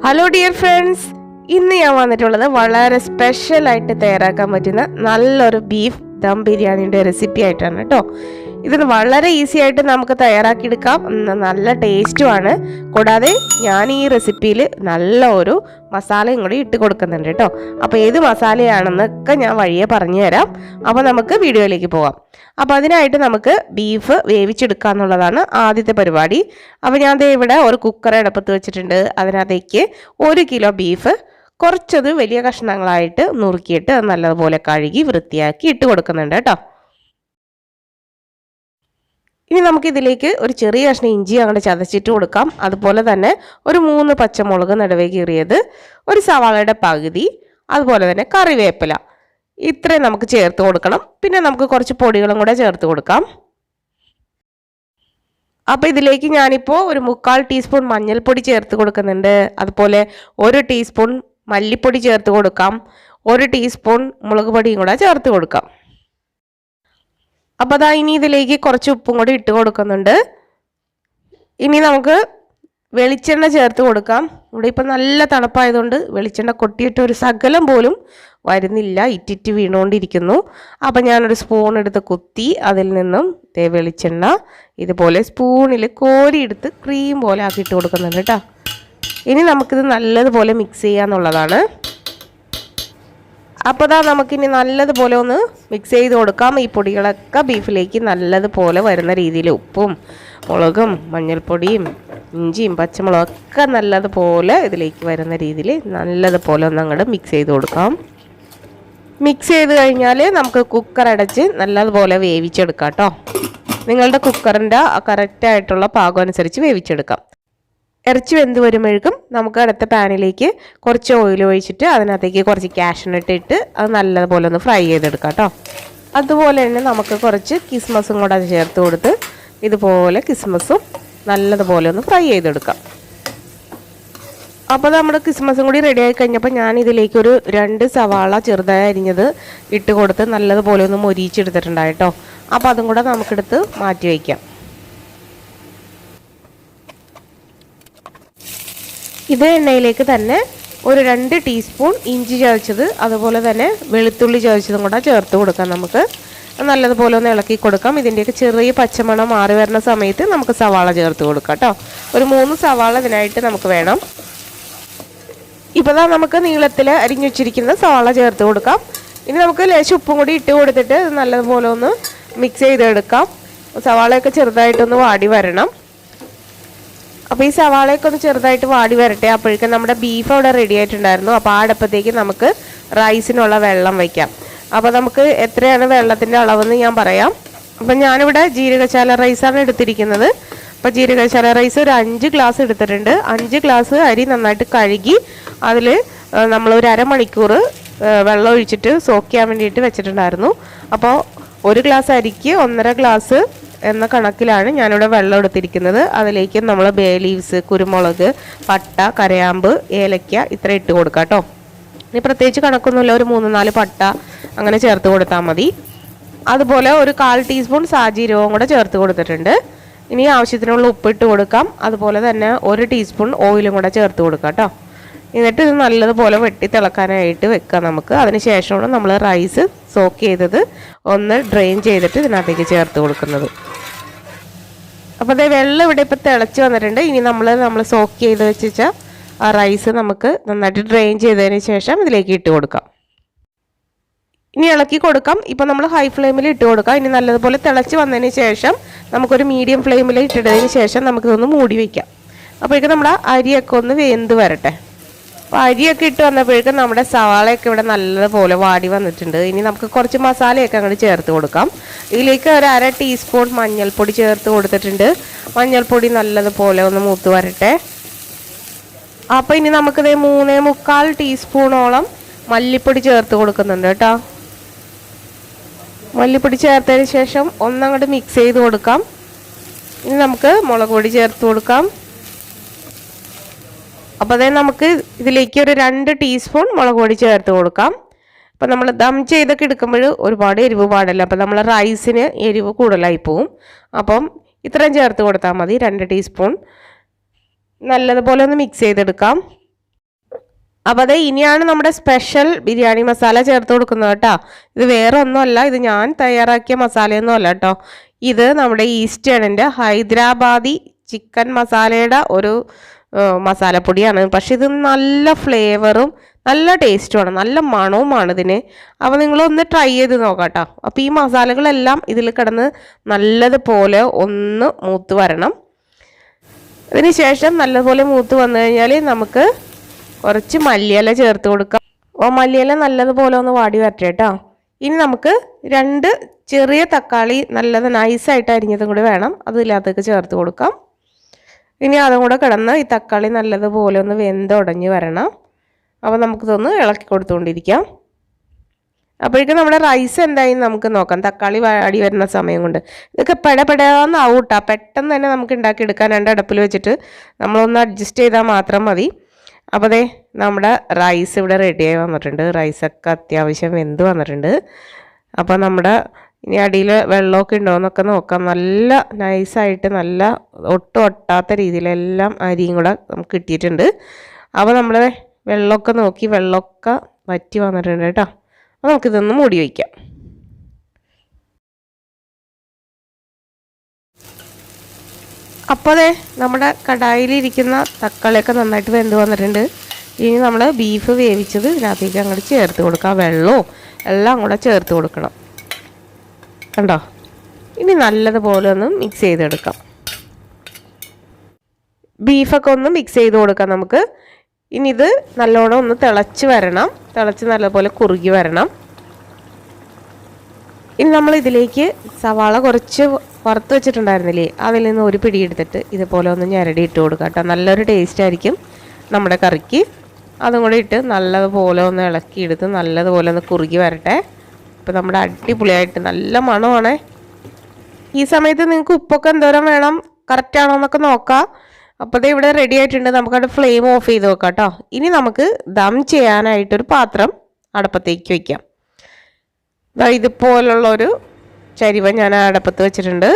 Hello dear friends, ഇന്ന് ഞാൻ വന്നിട്ടുള്ളത് വളരെ സ്പെഷ്യൽ ആയിട്ട് തയ്യാറാക്കാൻ പറ്റുന്ന നല്ലൊരു ബീഫ് ദം ബിരിയാണിയുടെ റെസിപ്പി ആയിട്ടാണ് കേട്ടോ. ഇത് വളരെ ഈസി ആയിട്ട് നമുക്ക് തയ്യാറാക്കിയെടുക്കാം, നല്ല ടേസ്റ്റുമാണ്. കൂടാതെ ഞാൻ ഈ റെസിപ്പിയിൽ നല്ല ഒരു മസാലയും കൂടി ഇട്ട് കൊടുക്കുന്നുണ്ട് കേട്ടോ. അപ്പോൾ ഏത് മസാലയാണെന്നൊക്കെ ഞാൻ വഴിയെ പറഞ്ഞു തരാം. അപ്പോൾ നമുക്ക് വീഡിയോയിലേക്ക് പോകാം. അപ്പോൾ അതിനായിട്ട് നമുക്ക് ബീഫ് വേവിച്ചെടുക്കുക എന്നുള്ളതാണ് ആദ്യത്തെ പരിപാടി. അപ്പോൾ ഞാൻ ഇവിടെ ഒരു കുക്കർ അടുപ്പത്ത് വെച്ചിട്ടുണ്ട്. അതിനകത്തേക്ക് 1 കിലോ ബീഫ് കുറച്ചത് വലിയ കഷ്ണങ്ങളായിട്ട് നുറുക്കിയിട്ട് നല്ലതുപോലെ കഴുകി വൃത്തിയാക്കി ഇട്ട് കൊടുക്കുന്നുണ്ട് കേട്ടോ. ഇനി നമുക്കിതിലേക്ക് ഒരു ചെറിയ കഷ്ണം ഇഞ്ചി അങ്ങോട്ട് ചതച്ചിട്ട് കൊടുക്കാം. അതുപോലെ തന്നെ ഒരു 3 പച്ചമുളക് നടുവേ കീറിയത്, ഒരു സവാളയുടെ പകുതി, അതുപോലെ തന്നെ കറിവേപ്പില, ഇത്രയും നമുക്ക് ചേർത്ത് കൊടുക്കണം. പിന്നെ നമുക്ക് കുറച്ച് പൊടികളും കൂടെ ചേർത്ത് കൊടുക്കാം. അപ്പോൾ ഇതിലേക്ക് ഞാനിപ്പോൾ ഒരു 3/4 ടീസ്പൂൺ മഞ്ഞൾപ്പൊടി ചേർത്ത് കൊടുക്കുന്നുണ്ട്. അതുപോലെ 1 ടീസ്പൂൺ മല്ലിപ്പൊടി ചേർത്ത് കൊടുക്കാം. 1 ടീസ്പൂൺ മുളക് പൊടിയും കൂടെ ചേർത്ത് കൊടുക്കാം. അപ്പോൾ ഇനി ഇതിലേക്ക് കുറച്ച് ഉപ്പും കൂടി ഇട്ട് കൊടുക്കുന്നുണ്ട്. ഇനി നമുക്ക് വെളിച്ചെണ്ണ ചേർത്ത് കൊടുക്കാം. ഇവിടെ ഇപ്പം നല്ല തണുപ്പായതുകൊണ്ട് വെളിച്ചെണ്ണ കൊട്ടിയിട്ട് ഒരു ശകലം പോലും വരുന്നില്ല, ഇറ്റിറ്റ് വീണുകൊണ്ടിരിക്കുന്നു. അപ്പം ഞാനൊരു സ്പൂൺ എടുത്ത് കുത്തി അതിൽ നിന്നും വെളിച്ചെണ്ണ ഇതുപോലെ സ്പൂണിൽ കോരിയെടുത്ത് ക്രീം പോലെ ആക്കിയിട്ട് കൊടുക്കുന്നുണ്ട് കേട്ടോ. ഇനി നമുക്കിത് നല്ലതുപോലെ മിക്സ് ചെയ്യാന്നുള്ളതാണ്. അപ്പോൾ നമുക്കിനി നല്ലതുപോലെ ഒന്ന് മിക്സ് ചെയ്ത് കൊടുക്കാം. ഈ പൊടികളൊക്കെ ബീഫിലേക്ക് നല്ലതുപോലെ വരുന്ന രീതിയിൽ ഉപ്പും മുളകും മഞ്ഞൾപ്പൊടിയും ഇഞ്ചിയും പച്ചമുളകും ഒക്കെ നല്ലതുപോലെ ഇതിലേക്ക് വരുന്ന രീതിയിൽ നല്ലതുപോലെ ഒന്ന് അങ്ങോട്ട് മിക്സ് ചെയ്ത് കൊടുക്കാം. മിക്സ് ചെയ്ത് കഴിഞ്ഞാൽ നമുക്ക് കുക്കർ അടച്ച് നല്ലതുപോലെ വേവിച്ചെടുക്കാം കേട്ടോ. നിങ്ങളുടെ കുക്കറിൻ്റെ കറക്റ്റായിട്ടുള്ള പാകം അനുസരിച്ച് വേവിച്ചെടുക്കാം. ഇറച്ചി വെന്ത് വരുമ്പോഴേക്കും നമുക്ക് അടുത്ത പാനിലേക്ക് കുറച്ച് ഓയിൽ ഒഴിച്ചിട്ട് അതിനകത്തേക്ക് കുറച്ച് കാഷ്നട്ട് ഇട്ട് അത് നല്ലതുപോലെ ഒന്ന് ഫ്രൈ ചെയ്തെടുക്കാം കേട്ടോ. അതുപോലെ തന്നെ നമുക്ക് കുറച്ച് കിസ്മസും കൂടെ ചേർത്ത് കൊടുത്ത് ഇതുപോലെ കിസ്മസും നല്ലതുപോലെ ഒന്ന് ഫ്രൈ ചെയ്തെടുക്കാം. അപ്പോൾ നമ്മുടെ കിസ്മസും കൂടി റെഡി ആയി കഴിഞ്ഞപ്പോൾ ഞാൻ ഇതിലേക്ക് ഒരു 2 സവാള ചെറുതായി അരിഞ്ഞത് ഇട്ട് കൊടുത്ത് നല്ലതുപോലെ ഒന്ന് മൊരിയിച്ചെടുത്തിട്ടുണ്ടായിട്ടോ. അപ്പോൾ അതും കൂടെ നമുക്കെടുത്ത് മാറ്റി വയ്ക്കാം. ഇത് എണ്ണയിലേക്ക് തന്നെ ഒരു 2 ടീസ്പൂൺ ഇഞ്ചി ചതച്ചത് അതുപോലെ തന്നെ വെളുത്തുള്ളി ചതച്ചതും കൂടെ ചേർത്ത് കൊടുക്കാം. നമുക്ക് നല്ലതുപോലെ ഒന്ന് ഇളക്കി കൊടുക്കാം. ഇതിൻ്റെയൊക്കെ ചെറിയ പച്ചമണം മാറി വരുന്ന സമയത്ത് നമുക്ക് സവാള ചേർത്ത് കൊടുക്കാം കേട്ടോ. ഒരു 3 സവാള ഇതിനായിട്ട് നമുക്ക് വേണം. ഇപ്പോൾ നമുക്ക് നീളത്തിൽ അരിഞ്ഞു വെച്ചിരിക്കുന്ന സവാള ചേർത്ത് കൊടുക്കാം. ഇനി നമുക്ക് ലേശം ഉപ്പും കൂടി ഇട്ട് കൊടുത്തിട്ട് നല്ലതുപോലെ ഒന്ന് മിക്സ് ചെയ്തെടുക്കാം. സവാളയൊക്കെ ചെറുതായിട്ടൊന്ന് വാടി വരണം. അപ്പോൾ ഈ സവാളയൊക്കെ ഒന്ന് ചെറുതായിട്ട് വാടി വരട്ടെ. അപ്പോഴേക്കും നമ്മുടെ ബീഫ് അവിടെ റെഡി ആയിട്ടുണ്ടായിരുന്നു. അപ്പോൾ ആ അടുപ്പത്തേക്ക് നമുക്ക് റൈസിനുള്ള വെള്ളം വയ്ക്കാം. അപ്പോൾ നമുക്ക് എത്രയാണ് വെള്ളത്തിൻ്റെ അളവെന്ന് ഞാൻ പറയാം. അപ്പം ഞാനിവിടെ ജീരകശാല റൈസാണ് എടുത്തിരിക്കുന്നത്. അപ്പോൾ ജീരകശാല റൈസ് ഒരു 5 ഗ്ലാസ് എടുത്തിട്ടുണ്ട്. 5 ഗ്ലാസ് അരി നന്നായിട്ട് കഴുകി അതിൽ നമ്മളൊരു അരമണിക്കൂർ വെള്ളം ഒഴിച്ചിട്ട് സോക്ക് ചെയ്യാൻ വേണ്ടിയിട്ട് വെച്ചിട്ടുണ്ടായിരുന്നു. അപ്പോൾ 1 ഗ്ലാസ് അരിക്ക് 1.5 ഗ്ലാസ് എന്ന കണക്കിലാണ് ഞാനിവിടെ വെള്ളം എടുത്തിരിക്കുന്നത്. അതിലേക്ക് നമ്മൾ ബേ ലീവ്സ്, കുരുമുളക്, പട്ട, കരയാമ്പ്, ഏലക്ക ഇത്ര ഇട്ട് കൊടുക്കാം കേട്ടോ. ഇനി പ്രത്യേകിച്ച് കണക്കൊന്നുമില്ല, ഒരു 3-4 പട്ട അങ്ങനെ ചേർത്ത് കൊടുത്താൽ മതി. അതുപോലെ ഒരു 1/4 ടീസ്പൂൺ സാജീരകവും കൂടെ ചേർത്ത് കൊടുത്തിട്ടുണ്ട്. ഇനി ആവശ്യത്തിനുള്ള ഉപ്പിട്ട് കൊടുക്കാം. അതുപോലെ തന്നെ 1 ടീസ്പൂൺ ഓയിലും കൂടെ ചേർത്ത് കൊടുക്കാം കേട്ടോ. എന്നിട്ട് ഇത് നല്ലതുപോലെ വെട്ടി തിളക്കാനായിട്ട് വെക്കാം നമുക്ക്. അതിന് ശേഷമാണ് നമ്മൾ റൈസ് സോക്ക് ചെയ്തത് ഒന്ന് ഡ്രെയിൻ ചെയ്തിട്ട് ഇതിനകത്തേക്ക് ചേർത്ത് കൊടുക്കുന്നത്. അപ്പോൾ വെള്ളം ഇവിടെ ഇപ്പോൾ തിളച്ച് വന്നിട്ടുണ്ട്. ഇനി നമ്മൾ സോക്ക് ചെയ്ത് വെച്ച ആ റൈസ് നമുക്ക് നന്നായിട്ട് ഡ്രെയിൻ ചെയ്തതിന് ശേഷം ഇതിലേക്ക് ഇട്ട് കൊടുക്കാം. ഇനി ഇളക്കി കൊടുക്കാം. ഇപ്പോൾ നമ്മൾ ഹൈ ഫ്ലെയിമിൽ ഇട്ട് കൊടുക്കാം. ഇനി നല്ലതുപോലെ തിളച്ച് വന്നതിന് ശേഷം നമുക്കൊരു മീഡിയം ഫ്ലെയിമിൽ ഇട്ടിട്ടതിന് ശേഷം നമുക്കിതൊന്ന് മൂടി വയ്ക്കാം. അപ്പോഴേക്കും നമ്മുടെ അരിയൊക്കെ ഒന്ന് വെന്ത് വരട്ടെ. അപ്പോൾ അരിയൊക്കെ ഇട്ട് വന്നപ്പോഴേക്കും നമ്മുടെ സവാളയൊക്കെ ഇവിടെ നല്ലതുപോലെ വാടി വന്നിട്ടുണ്ട്. ഇനി നമുക്ക് കുറച്ച് മസാലയൊക്കെ അങ്ങോട്ട് ചേർത്ത് കൊടുക്കാം. ഇതിലേക്ക് ഒരു 1/2 ടീസ്പൂൺ മഞ്ഞൾപ്പൊടി ചേർത്ത് കൊടുത്തിട്ടുണ്ട്. മഞ്ഞൾപ്പൊടി നല്ലതുപോലെ ഒന്ന് മൂത്ത് വരട്ടെ. അപ്പോൾ ഇനി നമുക്കിത് 3.25 ടീസ്പൂണോളം മല്ലിപ്പൊടി ചേർത്ത് കൊടുക്കുന്നുണ്ട് കേട്ടോ. മല്ലിപ്പൊടി ചേർത്തതിന് ശേഷം ഒന്നങ്ങോട്ട് മിക്സ് ചെയ്ത് കൊടുക്കാം. ഇനി നമുക്ക് മുളക് പൊടി ചേർത്ത് കൊടുക്കാം. അപ്പോൾ നമുക്ക് ഇതിലേക്ക് ഒരു 2 ടീസ്പൂൺ മുളക് പൊടി ചേർത്ത് കൊടുക്കാം. അപ്പോൾ നമ്മൾ ദം ചെയ്തൊക്കെ എടുക്കുമ്പോൾ ഒരുപാട് എരിവ് പാടില്ല. അപ്പോൾ നമ്മൾ റൈസിന് എരിവ് കൂടുതലായി പോവും. അപ്പം ഇത്രയും ചേർത്ത് കൊടുത്താൽ മതി, 2 ടീസ്പൂൺ. നല്ലതുപോലെ ഒന്ന് മിക്സ് ചെയ്തെടുക്കാം. അപ്പോൾ അത് ഇനിയാണ് നമ്മുടെ സ്പെഷ്യൽ ബിരിയാണി മസാല ചേർത്ത് കൊടുക്കുന്നത് കേട്ടോ. ഇത് വേറെ ഒന്നുമല്ല, ഇത് ഞാൻ തയ്യാറാക്കിയ മസാലയൊന്നും അല്ല കേട്ടോ. ഇത് നമ്മുടെ ഈസ്റ്റേണിൻ്റെ ഹൈദരാബാദി ചിക്കൻ മസാലയുടെ ഒരു മസാലപ്പൊടിയാണ്. പക്ഷെ ഇത് നല്ല ഫ്ലേവറും നല്ല ടേസ്റ്റുമാണ്, നല്ല മണവുമാണ് ഇതിന്. അപ്പോൾ നിങ്ങളൊന്ന് ട്രൈ ചെയ്ത് നോക്കാം കേട്ടോ. അപ്പോൾ ഈ മസാലകളെല്ലാം ഇതിൽ കിടന്ന് നല്ലതുപോലെ ഒന്ന് മൂത്ത് വരണം. അതിന് ശേഷം നല്ലതുപോലെ മൂത്ത് വന്നു കഴിഞ്ഞാൽ നമുക്ക് കുറച്ച് മല്ലിയില ചേർത്ത് കൊടുക്കാം. മല്ലിയില നല്ലതുപോലെ ഒന്ന് വാടി വരട്ടെ കേട്ടോ. ഇനി നമുക്ക് 2 ചെറിയ തക്കാളി നല്ലത് നൈസായിട്ട് അരിഞ്ഞതും കൂടി വേണം, അത് ഇതിനകത്തേക്ക് ചേർത്ത് കൊടുക്കാം. ഇനി അതും കൂടെ കിടന്ന് ഈ തക്കാളി നല്ലതുപോലെ ഒന്ന് വെന്തുടഞ്ഞ് വരണം. അപ്പോൾ നമുക്കിതൊന്ന് ഇളക്കി കൊടുത്തുകൊണ്ടിരിക്കാം. അപ്പോഴേക്കും നമ്മുടെ റൈസ് എന്തായി നമുക്ക് നോക്കാം. തക്കാളി വാടി വരുന്ന സമയം കൊണ്ട് ഇതൊക്കെ പെടപെടാന്നാവും കേട്ടോ. പെട്ടെന്ന് തന്നെ നമുക്ക് ഉണ്ടാക്കിയെടുക്കാൻ 2 അടുപ്പിൽ വെച്ചിട്ട് നമ്മളൊന്ന് അഡ്ജസ്റ്റ് ചെയ്താൽ മാത്രം മതി. അപ്പോൾ ദേ നമ്മുടെ റൈസ് ഇവിടെ റെഡിയായി വന്നിട്ടുണ്ട്. റൈസൊക്കെ അത്യാവശ്യം വെന്ത് വന്നിട്ടുണ്ട്. അപ്പോൾ നമ്മുടെ ഇനി അടിയിൽ വെള്ളമൊക്കെ ഉണ്ടോ എന്നൊക്കെ നോക്കാം. നല്ല നൈസായിട്ട് നല്ല ഒട്ടും ഒട്ടാത്ത രീതിയിലെല്ലാം അരിയും കൂടെ നമുക്ക് കിട്ടിയിട്ടുണ്ട്. അപ്പോൾ നമ്മൾ വെള്ളമൊക്കെ നോക്കി വെള്ളമൊക്കെ വറ്റി വന്നിട്ടുണ്ട് കേട്ടോ. അപ്പോൾ നമുക്കിതൊന്ന് മൂടി വയ്ക്കാം. അപ്പോൾ അതെ നമ്മുടെ കടായിലിരിക്കുന്ന തക്കാളിയൊക്കെ നന്നായിട്ട് വെന്ത് വന്നിട്ടുണ്ട്. ഇനി നമ്മൾ ബീഫ് വേവിച്ചത് ഇതിനകത്തേക്ക് അങ്ങോട്ട് ചേർത്ത് കൊടുക്കാം. വെള്ളവും എല്ലാം കൂടെ ചേർത്ത് കൊടുക്കണം. കണ്ടോ? ഇനി നല്ലതുപോലെ ഒന്ന് മിക്സ് ചെയ്തെടുക്കാം. ബീഫൊക്കെ ഒന്ന് മിക്സ് ചെയ്ത് കൊടുക്കാം നമുക്ക്. ഇനി ഇത് നല്ലോണം ഒന്ന് തിളച്ച് വരണം. തിളച്ച് നല്ലപോലെ കുറുകി വരണം. ഇനി നമ്മൾ ഇതിലേക്ക് സവാള കുറച്ച് വറുത്ത് വെച്ചിട്ടുണ്ടായിരുന്നില്ലേ, അതിൽ നിന്ന് ഒരു പിടി എടുത്തിട്ട് ഇതുപോലെ ഒന്ന് ഞരടി ഇട്ട് കൊടുക്കാം കേട്ടോ. നല്ലൊരു ടേസ്റ്റ് ആയിരിക്കും നമ്മുടെ കറിക്ക്. അതും കൂടെ ഇട്ട് നല്ലതുപോലെ ഒന്ന് ഇളക്കിയെടുത്ത് നല്ലതുപോലെ ഒന്ന് കുറുകി വരട്ടെ. ഇപ്പോൾ നമ്മുടെ അടിപൊളിയായിട്ട് നല്ല മണമാണേ. ഈ സമയത്ത് നിങ്ങൾക്ക് ഉപ്പൊക്കെ എന്തോരം വേണം, കറക്റ്റാണോ എന്നൊക്കെ നോക്കാം. അപ്പോൾ ഇത് ഇവിടെ റെഡി ആയിട്ടുണ്ട്. നമുക്കവിടെ ഫ്ലെയിം ഓഫ് ചെയ്ത് വെക്കാം കേട്ടോ. ഇനി നമുക്ക് ദം ചെയ്യാനായിട്ടൊരു പാത്രം അടുപ്പത്തേക്ക് വയ്ക്കാം. ഇതുപോലുള്ളൊരു ചരിവ ഞാൻ അടുപ്പത്ത് വെച്ചിട്ടുണ്ട്.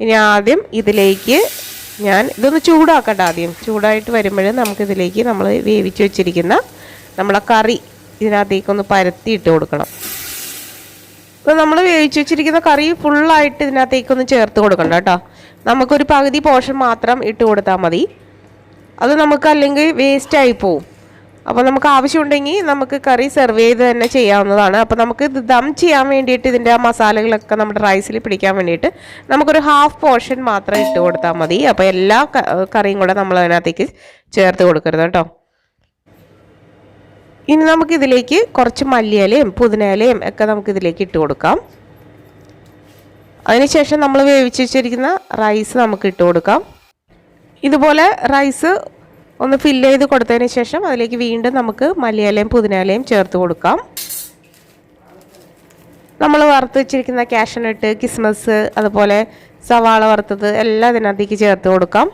ഇനി ആദ്യം ഇതിലേക്ക് ഇതൊന്ന് ചൂടാക്കട്ടെ. ആദ്യം ചൂടായിട്ട് വരുമ്പോൾ നമുക്കിതിലേക്ക് നമ്മൾ വേവിച്ച് വെച്ചിരിക്കുന്ന നമ്മളെ കറി ഇതിനകത്തേക്കൊന്ന് പരത്തി ഇട്ട് കൊടുക്കണം. അപ്പോൾ നമ്മൾ വേവിച്ച് വെച്ചിരിക്കുന്ന കറി ഫുള്ളായിട്ട് ഇതിനകത്തേക്കൊന്ന് ചേർത്ത് കൊടുക്കണ്ട കേട്ടോ. നമുക്കൊരു പകുതി പോർഷൻ മാത്രം ഇട്ട് കൊടുത്താൽ മതി. അത് നമുക്ക് അല്ലെങ്കിൽ വേസ്റ്റായി പോവും. അപ്പോൾ നമുക്ക് ആവശ്യമുണ്ടെങ്കിൽ നമുക്ക് കറി സെർവ് ചെയ്ത് തന്നെ ചെയ്യാവുന്നതാണ്. അപ്പോൾ നമുക്ക് ഇത് ദം ചെയ്യാൻ വേണ്ടിയിട്ട് ഇതിൻ്റെ ആ മസാലകളൊക്കെ നമ്മുടെ റൈസിൽ പിടിക്കാൻ വേണ്ടിയിട്ട് നമുക്കൊരു ഹാഫ് പോർഷൻ മാത്രം ഇട്ട് കൊടുത്താൽ മതി. അപ്പോൾ എല്ലാ കറിയും കൂടെ നമ്മൾ അതിനകത്തേക്ക് ചേർത്ത് കൊടുക്കരുത് കേട്ടോ. ഇനി നമുക്കിതിലേക്ക് കുറച്ച് മല്ലിയിലയും പുതിനയിലയും ഒക്കെ നമുക്കിതിലേക്ക് ഇട്ട് കൊടുക്കാം. അതിനുശേഷം നമ്മൾ വേവിച്ച് വെച്ചിരിക്കുന്ന റൈസ് നമുക്ക് ഇട്ട് കൊടുക്കാം. ഇതുപോലെ റൈസ് ഒന്ന് ഫില്ല് ചെയ്ത് കൊടുത്തതിന് ശേഷം അതിലേക്ക് വീണ്ടും നമുക്ക് മല്ലിയിലയും പുതിനയിലയും ചേർത്ത് കൊടുക്കാം. നമ്മൾ വറുത്ത് വെച്ചിരിക്കുന്ന കാഷ്യൂനട്ട്, കിസ്മസ്, അതുപോലെ സവാള വറുത്തത് എല്ലാം ഇതിനകത്തേക്ക് ചേർത്ത് കൊടുക്കാം.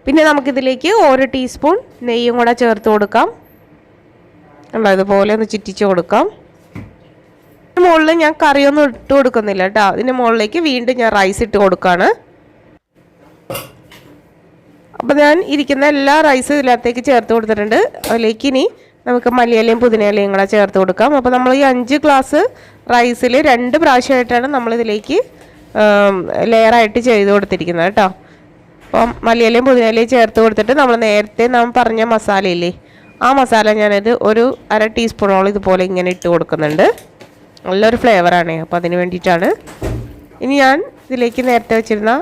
പിന്നെ നമുക്കിതിലേക്ക് 1 ടീസ്പൂൺ നെയ്യും കൂടെ ചേർത്ത് കൊടുക്കാം. ഇതുപോലെ ഒന്ന് ചുറ്റിച്ച് കൊടുക്കാം. മുകളിൽ ഞാൻ കറിയൊന്നും ഇട്ട് കൊടുക്കുന്നില്ല കേട്ടോ. അതിൻ്റെ മുകളിലേക്ക് വീണ്ടും ഞാൻ റൈസ് ഇട്ട് കൊടുക്കുകയാണ്. അപ്പോൾ ഞാൻ ഇരിക്കുന്ന എല്ലാ റൈസും ഇതിനകത്തേക്ക് ചേർത്ത് കൊടുത്തിട്ടുണ്ട്. അതിലേക്ക് ഇനി നമുക്ക് മല്ലിയിലയും പുതിനയിലയും കൂടെ ചേർത്ത് കൊടുക്കാം. അപ്പോൾ നമ്മൾ ഈ 5 ഗ്ലാസ് റൈസിൽ 2 പ്രാവശ്യമായിട്ടാണ് നമ്മളിതിലേക്ക് ലെയറായിട്ട് ചെയ്ത് കൊടുത്തിരിക്കുന്നത് കേട്ടോ. അപ്പം മല്ലിയിലയും പുതിനയിലയും ചേർത്ത് കൊടുത്തിട്ട് നമ്മൾ നേരത്തെ പറഞ്ഞ മസാലയില്ലേ, ആ മസാല ഞാനത് ഒരു 1/2 ടീസ്പൂണോളം ഇതുപോലെ ഇങ്ങനെ ഇട്ട് കൊടുക്കുന്നുണ്ട്. നല്ലൊരു ഫ്ലേവറാണ്. അപ്പോൾ അതിന് വേണ്ടിയിട്ടാണ്. ഇനി ഞാൻ ഇതിലേക്ക് നേരത്തെ വെച്ചിരുന്ന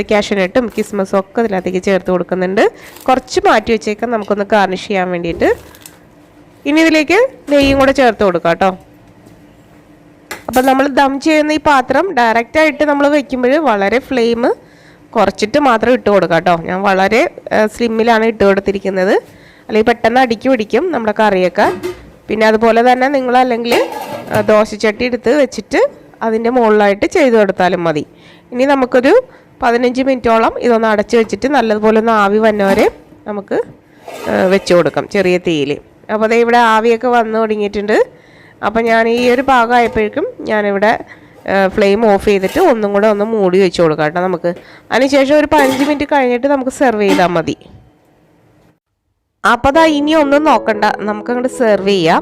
കാഷ്യൂനട്ടും കിസ്മസും ഒക്കെ ഇതിനകത്തേക്ക് ചേർത്ത് കൊടുക്കുന്നുണ്ട്. കുറച്ച് മാറ്റി വെച്ചേക്കാം നമുക്കൊന്ന് ഗാർണിഷ് ചെയ്യാൻ വേണ്ടിയിട്ട്. ഇനി ഇതിലേക്ക് നെയ്യും കൂടെ ചേർത്ത് കൊടുക്കാം കേട്ടോ. അപ്പം നമ്മൾ ദം ചെയ്യുന്ന ഈ പാത്രം ഡയറക്റ്റായിട്ട് നമ്മൾ വയ്ക്കുമ്പോൾ വളരെ ഫ്ലെയിം കുറച്ചിട്ട് മാത്രം ഇട്ട് കൊടുക്കാം കേട്ടോ. ഞാൻ വളരെ സ്ലിമ്മിലാണ് ഇട്ട് കൊടുത്തിരിക്കുന്നത്. അല്ലെങ്കിൽ പെട്ടെന്ന് അടിക്ക് പിടിക്കും നമ്മുടെ കറിയൊക്കെ. പിന്നെ അതുപോലെ തന്നെ നിങ്ങൾ അല്ലെങ്കിൽ ദോശച്ചട്ടി എടുത്ത് വെച്ചിട്ട് അതിൻ്റെ മുകളിലായിട്ട് ചെയ്ത് കൊടുത്താലും മതി. ഇനി നമുക്കൊരു 15 മിനിറ്റോളം ഇതൊന്ന് അടച്ച് വെച്ചിട്ട് നല്ലതുപോലെ ഒന്ന് ആവി വന്നവരെ നമുക്ക് വെച്ച് കൊടുക്കാം ചെറിയ തീയിൽ. അപ്പോൾ അതേ ഇവിടെ ആവിയൊക്കെ വന്ന് തുടങ്ങിയിട്ടുണ്ട്. അപ്പോൾ ഞാൻ ഈ ഒരു ഭാഗമായപ്പോഴേക്കും ഞാനിവിടെ ഫ്ലെയിം ഓഫ് ചെയ്തിട്ട് ഒന്നും കൂടെ ഒന്ന് മൂടി വെച്ച് കൊടുക്കാം കേട്ടോ നമുക്ക്. അതിനുശേഷം ഒരു 15 മിനിറ്റ് കഴിഞ്ഞിട്ട് നമുക്ക് സെർവ് ചെയ്താൽ മതി. അപ്പോൾ അതാ ഇനി ഒന്നും നോക്കണ്ട, നമുക്കങ്ങോട്ട് സെർവ് ചെയ്യാം.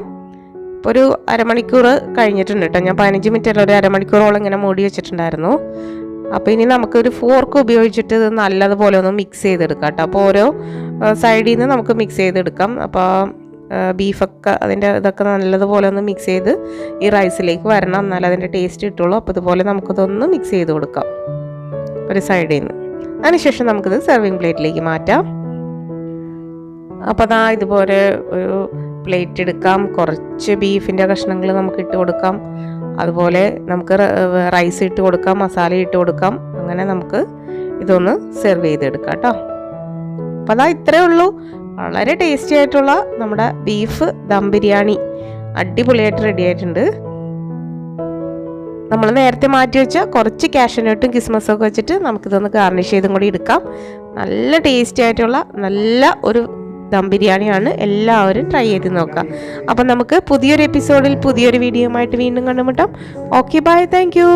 ഇപ്പോൾ ഒരു അരമണിക്കൂർ കഴിഞ്ഞിട്ടുണ്ട് കേട്ടോ. ഞാൻ 15 മിനിറ്റ് അല്ല, ഒരു അരമണിക്കൂറോളം ഇങ്ങനെ മൂടി വെച്ചിട്ടുണ്ടായിരുന്നു. അപ്പോൾ ഇനി നമുക്കൊരു ഫോർക്ക് ഉപയോഗിച്ചിട്ട് ഇത് നല്ലതുപോലെ ഒന്ന് മിക്സ് ചെയ്തെടുക്കാം കേട്ടോ. അപ്പോൾ ഓരോ സൈഡിൽ നിന്ന് നമുക്ക് മിക്സ് ചെയ്തെടുക്കാം. അപ്പോൾ ബീഫൊക്കെ അതിൻ്റെ ഇതൊക്കെ നല്ലതുപോലെ ഒന്ന് മിക്സ് ചെയ്ത് ഈ റൈസിലേക്ക് വരണം, എന്നാലും അതിൻ്റെ ടേസ്റ്റ് കിട്ടുള്ളൂ. അപ്പോൾ ഇതുപോലെ നമുക്കിതൊന്ന് മിക്സ് ചെയ്ത് കൊടുക്കാം ഒരു സൈഡിൽ നിന്ന്. അതിനുശേഷം നമുക്കിത് സെർവിങ് പ്ലേറ്റിലേക്ക് മാറ്റാം. അപ്പോൾ അതാ ഇതുപോലെ ഒരു പ്ലേറ്റ് എടുക്കാം. കുറച്ച് ബീഫിൻ്റെ കഷ്ണങ്ങൾ നമുക്ക് ഇട്ട് കൊടുക്കാം. അതുപോലെ നമുക്ക് റൈസ് ഇട്ട് കൊടുക്കാം, മസാല ഇട്ട് കൊടുക്കാം. അങ്ങനെ നമുക്ക് ഇതൊന്ന് സെർവ് ചെയ്തെടുക്കാം കേട്ടോ. അപ്പോൾ അതാ ഇത്രയേ ഉള്ളൂ. വളരെ ടേസ്റ്റി ആയിട്ടുള്ള നമ്മുടെ ബീഫ് ദം ബിരിയാണി അടിപൊളിയായിട്ട് റെഡി ആയിട്ടുണ്ട്. നമ്മൾ നേരത്തെ മാറ്റി വെച്ച കുറച്ച് കാഷ്യൂനട്ടും കിസ്മസും ഒക്കെ വെച്ചിട്ട് നമുക്കിതൊന്ന് ഗാർണിഷ് ചെയ്തും കൂടി എടുക്കാം. നല്ല ടേസ്റ്റി ആയിട്ടുള്ള നല്ല ഒരു ദം ബിരിയാണിയാണ്. എല്ലാവരും ട്രൈ ചെയ്ത് നോക്കാം. അപ്പം നമുക്ക് പുതിയൊരു എപ്പിസോഡിൽ പുതിയൊരു വീഡിയോയുമായിട്ട് വീണ്ടും കണ്ടുമുട്ടാം. Okay, bye, thank U.